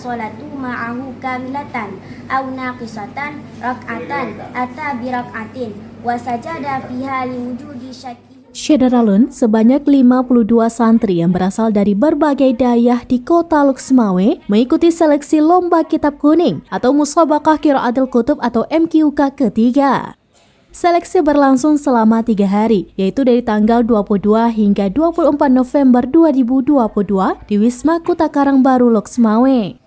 as-salatu ma'ahu kamilatan aw naqisatan rak'atan ata bi rak'atin wa sajada fiha liwujudi syakki. Syederalun, sebanyak 52 santri yang berasal dari berbagai daerah di kota Luxmawe mengikuti seleksi lomba kitab kuning atau Musabaqah Qiraatul Kutub atau MQK ketiga. Seleksi berlangsung selama 3 hari, yaitu dari tanggal 22 hingga 24 November 2022 di Wisma Kuta Karangbaru, Luxmawe.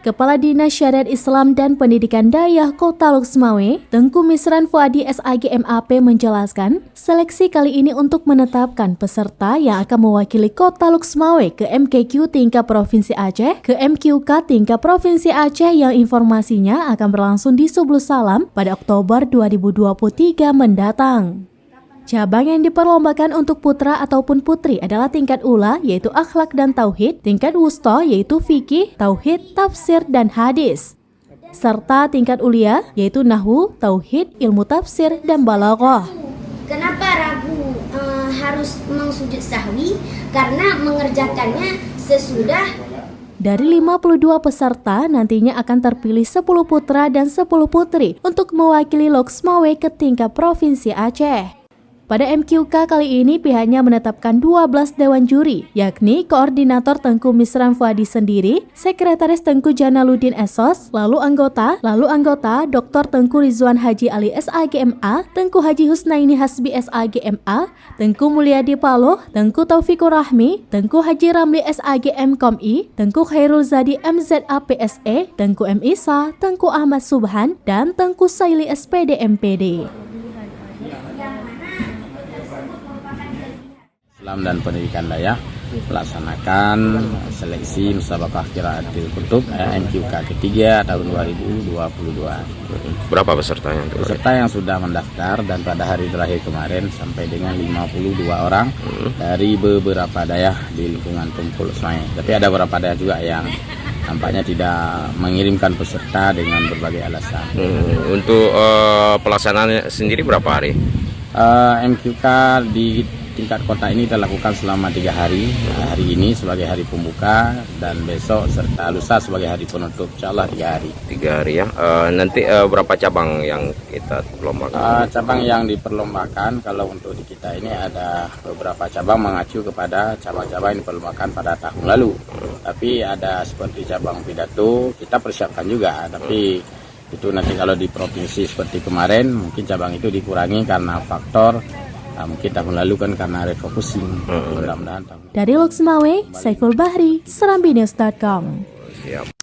Kepala Dinas Syariat Islam dan Pendidikan Dayah Kota Luxmawe, Tengku Misran Fuadi SAGMAP menjelaskan, seleksi kali ini untuk menetapkan peserta yang akan mewakili Kota Luxmawe ke MKQ tingkat Provinsi Aceh, ke MQK tingkat Provinsi Aceh yang informasinya akan berlangsung di Subul Salam pada Oktober 2023 mendatang. Cabang yang diperlombakan untuk putra ataupun putri adalah tingkat ula yaitu akhlak dan tauhid, tingkat wusta yaitu fikih, tauhid, tafsir dan hadis, serta tingkat ulia yaitu nahwu, tauhid, ilmu tafsir dan balaghah. Kenapa ragu harus mengsujud sahwi? Karena mengerjakannya sesudah. Dari 52 peserta, nantinya akan terpilih 10 putra dan 10 putri untuk mewakili Luxmawe ke tingkat Provinsi Aceh. Pada MQK kali ini pihaknya menetapkan 12 dewan juri, yakni Koordinator Tengku Misran Fuadi sendiri, Sekretaris Tengku Janaluddin Esos, lalu anggota Dr. Tengku Rizwan Haji Ali SAGMA, Tengku Haji Husnaini Hasbi SAGMA, Tengku Mulyadi Paloh, Tengku Taufikur Rahmi, Tengku Haji Ramli SAGM Komi, Tengku Khairul Zadi MZA PSE, Tengku M. Isa, Tengku Ahmad Subhan, dan Tengku Saili SPD MPD. Islam dan Pendidikan Dayah melaksanakan seleksi Musabaqah Qiraatul Kutub MQK ketiga tahun 2022. Berapa pesertanya? Peserta yang sudah mendaftar dan pada hari terakhir kemarin sampai dengan 52 orang dari beberapa daerah di lingkungan Tumpul Luxmawe. Tapi ada beberapa daerah juga yang nampaknya tidak mengirimkan peserta dengan berbagai alasan. Untuk pelaksanaannya sendiri berapa hari? MQK di tingkat kota ini kita lakukan selama 3 hari. Hari ini sebagai hari pembuka dan besok serta lusa sebagai hari penutup. Insyaallah 3 hari. 3 hari ya. Nanti berapa cabang yang kita perlombakan? Cabang yang diperlombakan kalau untuk di kita ini ada beberapa cabang mengacu kepada cabang-cabang yang diperlombakan pada tahun lalu. Tapi ada seperti cabang pidato kita persiapkan juga. Tapi itu nanti kalau di provinsi seperti kemarin mungkin cabang itu dikurangi karena faktor mungkin tahun lalu kan karena refocusing. Mudah-mudahan Dari Luxmawe, Saiful Bahri, SerambiNews.com. Siap.